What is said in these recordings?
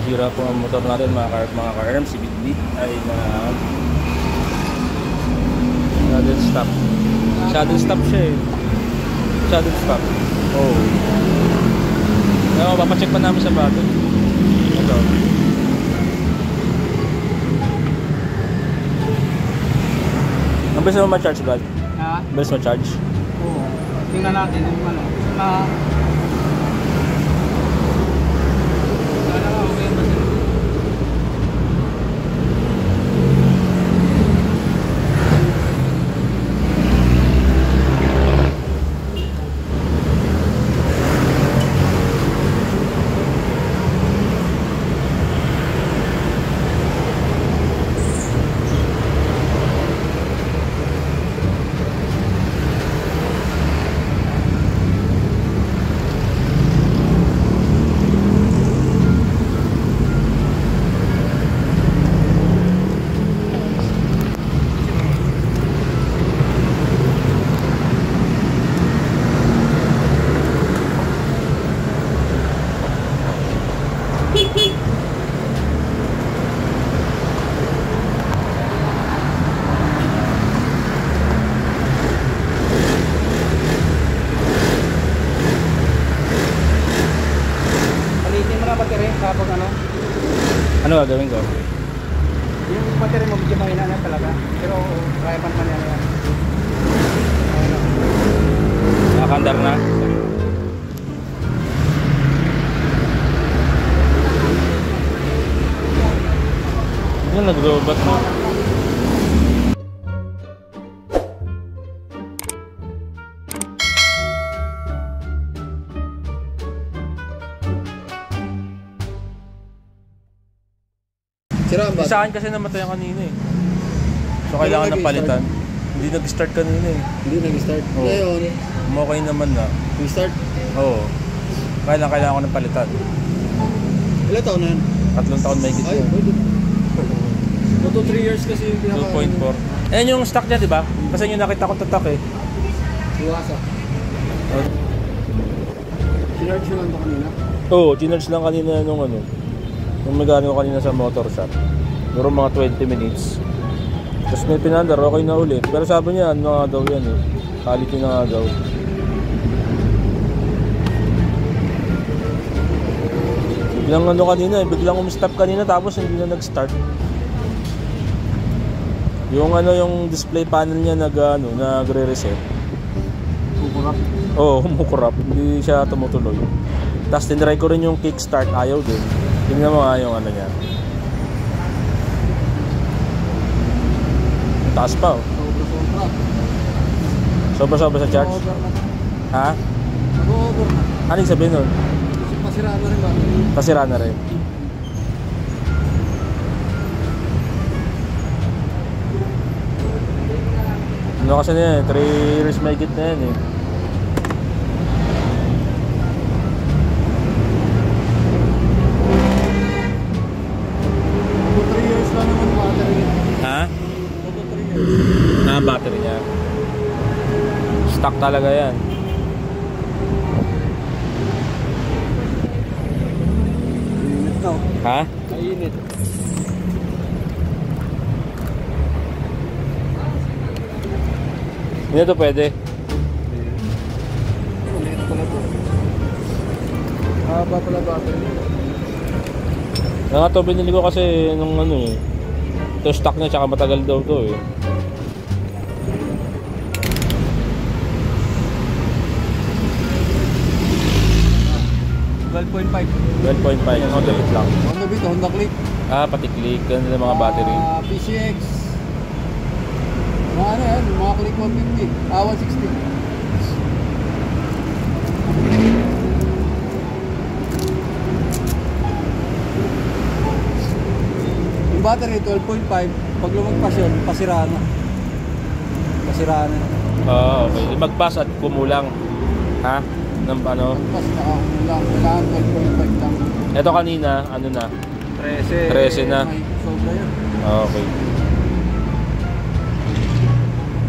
nasira po ang motor natin mga ka-RM. Si Bitbit ay na shuttle stop. Shuttle stop siya eh. Shuttle stop. Oh. Ngayon, papacheck pa namin sa bago. Ito. Ang bilis mo ma-charge, God? Ha? Bilis ma-charge? Oo. Tingnan natin yung ano. Ano gagawin ko? Yung battery mo medyo mahina na talaga. Pero kaya pa naman yan. Nakakandar na. Ano nag-robot mo? Sa akin kasi namatay ang kanina eh. So kailangan ng palitan. Hindi nag-start kanina eh. Hindi nag-start. Oo. Ngayon, okay naman na. nag-start? Oo. Kailangan ko ng palitan. Ilan taon na yan? 3 taon may gitna. Ay, pwede. 2 to 3 years kasi yung pinaka... 2.4. Ayan yung stock niya, di ba? Kasi yung nakita ko tatak eh. Iwasa. Sinarge nyo lang ito kanina? Oo, ginarge lang kanina nung ano. Yung mekaniko kanina sa motor shop. Siguro mga 20 minutes. Tapos may pinandar, okay na ulit. Pero sabi niya, ano nga daw yan eh. Quality na nga daw. Biglang ano kanina eh. Biglang umistop kanina tapos hindi na nag-start. Yung ano, yung display panel niya nagre-reset. Kukurap? Oo, kumukurap. Hindi siya tumutuloy. Tapos tinry ko rin yung kickstart, ayaw din. Tingnan mo nga yung ano niya. Taas pa oh. Sobra-sobra sa charge? Ha? Nag-over na. Ano yung sabihin nun? Pasira na rin ba? Pasira na rin. Ano kasi na yan? 3 years may git na yan eh. Battery niya. Stock talaga yan. Init na. Ha? Mainit. Hindi ito pwede. Ulit pala ito. Haba pala battery. Nga ito binili ko kasi nung ano eh. Ito stock niya tsaka matagal daw ito eh. 12.5. 12.5. Honda Beat lang. Honda Beat, Honda Click. Pati Click. Ganun ng mga battery. PCX. Mga ano yan, mga Click 150. 160. Yung battery 12.5. Pag lumagpas yun, pasiraan na. Pasiraan na. Okay. Magpas at kumulang. Ha? Ng ano? Magpas na kumulang. Kailangan 12.5 lang. Ito kanina, ano na? 13 na. May sobra yan. Okay.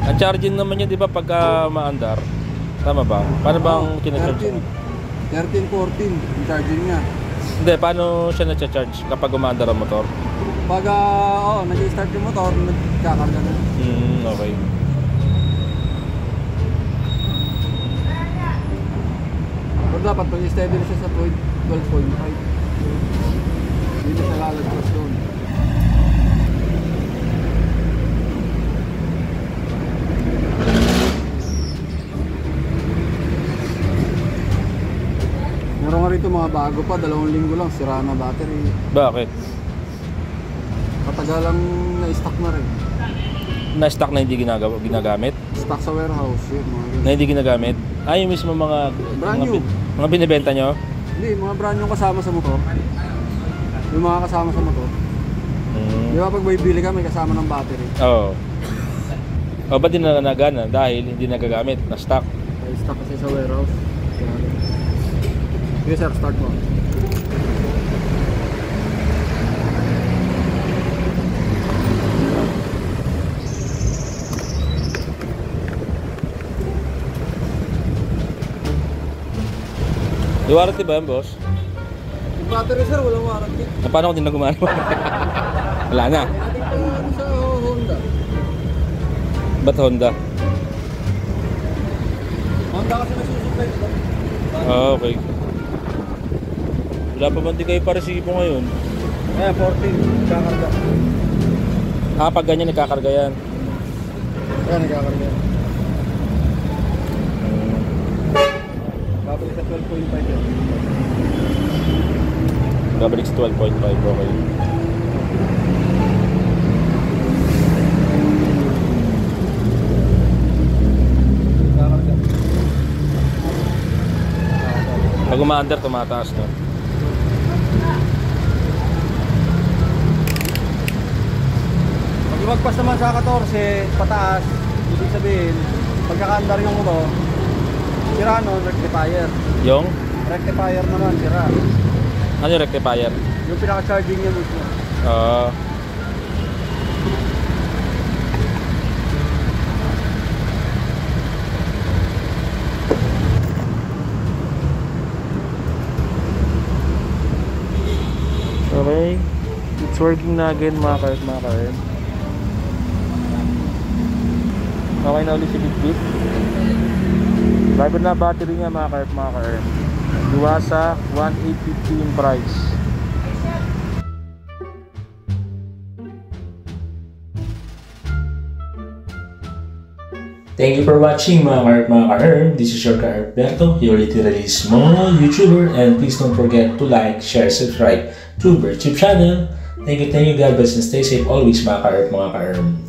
Ang charging naman niya, di ba, pagka maandar? Tama ba? Paano bang kinacharge? 13, 14 yung charging niya. Hindi, paano siya na-charge kapag umaandar ang motor? Pag nag-start yung motor, nagkakarga na. Okay. Pero dapat pag steady na siya sa 12.5. Hindi na siya lalagpas doon. Meron nga rito mga bago pa, 2 linggo lang, sira na battery. Bakit? Katagalang na-stock na rin. Na-stock na hindi ginagamit? Stock sa warehouse, yun. Na hindi ginagamit? Yung mismo mga... Brand new. Mga binibenta nyo? Hindi, mga brand yung kasama sa motor. Yung mga kasama sa motor. Di ba pag bibili ka, may kasama ng battery? Oo. Ba't di na nagana? Dahil hindi nagagamit, na-stock. May stock kasi sa warehouse. Sige sir, start mo. May warranty ba yan, boss? Yung battery sir, walang warranty. Paano kung hindi na gumana? Wala na. Ano sa Honda? Ba't Honda? Honda kasi nasusupply ito. Okay. Wala pa ba hindi kayo paresibo ngayon? 14, nagkakarga. Pag ganyan nagkakarga yan. Nagkakarga. Babalik sa 12.5 yan. Babalik sa 12.5, okay. Nagkakarga. Pag umaandar, tumataas, no? Pag lumagpas naman sa 14, pataas, ibig sabihin, pagkakaandar yung motor, sira no, rectifier. Yung? Rectifier naman, sira. Ano yung rectifier? Yung pinaka-charging niya mismo. Okay. It's working na again, mga ka-earth. Okay na ulit si Bitbit. Driver na battery niya, mga ka-earth. Duwasa 1,850 in price. Thank you for watching mga ka-earth. This is your ka-earth Berto, your literally small YouTuber, and please don't forget to like, share, subscribe to Bertube channel. Thank you, God bless, and stay safe always mga ka-earth.